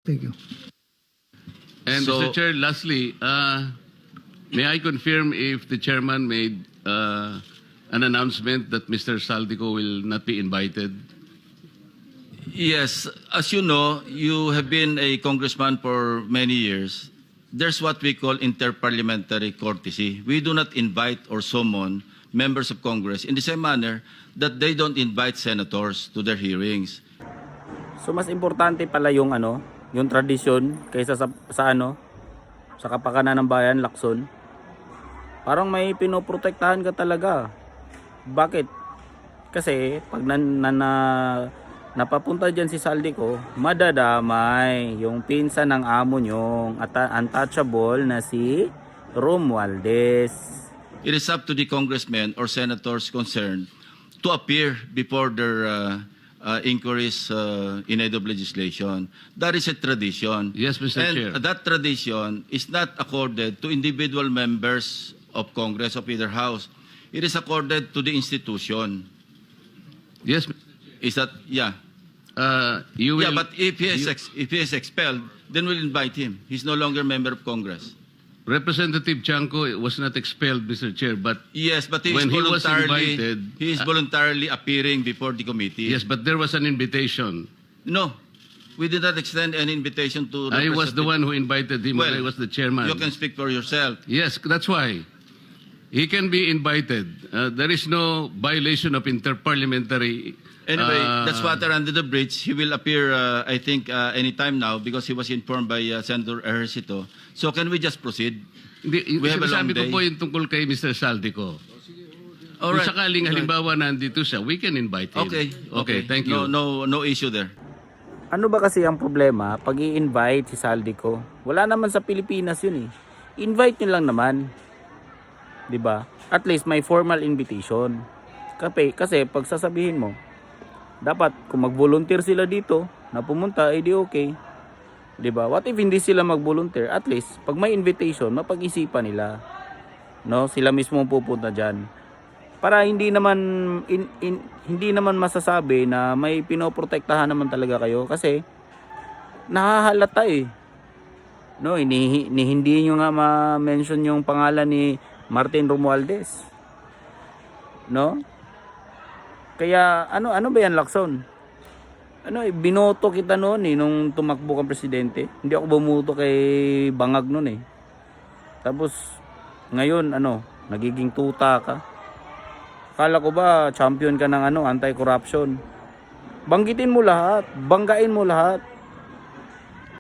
Thank you. And So- Mr. Chair, lastly, may I confirm if the chairman made an announcement that Mr. Saldico will not be invited? Yes, as you know, you have been a congressman for many years. There's what we call interparliamentary courtesy. We do not invite or summon members of Congress in the same manner that they don't invite senators to their hearings. So mas importante pala yung yung tradisyon kaysa sa sa kapakanan ng bayan, Lacson. Parang may pinoprotektahan ka talaga. Bakit? Kasi pag napapunta dyan si Saldico, madadamay yung pinsan ng amo nyong untouchable na si Romualdez. It is up to the congressmen or senators concerned to appear before their inquiries in aid of legislation. That is a tradition. Yes, Mr. And Chair. that tradition is not accorded to individual members of Congress of either house. It is accorded to the institution. Yes, Is that, yeah. you will. Yeah, but if he is expelled, then we'll invite him. He's no longer a member of Congress. Representative Chanco was not expelled, Mr. Chair, but Yes, but he is When he was voluntarily invited, he is voluntarily appearing before the committee. yes, but there was an invitation. No, we did not extend any invitation to. I was the one who invited him. Well, I was the chairman. You can speak for yourself. Yes, that's why. He can be invited. There is no violation of interparliamentary. Anyway, that's water under the bridge. He will appear, I think, anytime now because he was informed by Senator Ejercito. So can we just proceed? We have a long Sinasabi ko day. po yung tungkol kay Mr. Saldico. All Kung right. sakaling halimbawa nandito siya, we can invite him. Okay. Okay, thank you. No issue there. Ano ba kasi ang problema pag i-invite si Saldico? Wala naman sa Pilipinas yun eh. Invite nyo lang naman. 'Di ba? At least may formal invitation. Kasi pag sasabihin mo, dapat kung mag-volunteer sila dito na pumunta, edi okay. 'Di ba? What if hindi sila mag-volunteer? At least pag may invitation, mapag-isipan nila. No, sila mismo pupunta diyan. Para hindi naman masasabi na may pinoprotektahan naman talaga kayo kasi nahahalata eh. No, hindi nyo nga ma-mention yung pangalan ni Martin Romualdez. No? Kaya ano ba yan, Lacson? Binoto kita noon nung tumakbo kang presidente. Hindi ako bumuto kay Bangag noon eh. Tapos ngayon nagiging tuta ka. Akala ko ba champion ka ng anti-corruption? Banggitin mo lahat, banggain mo lahat.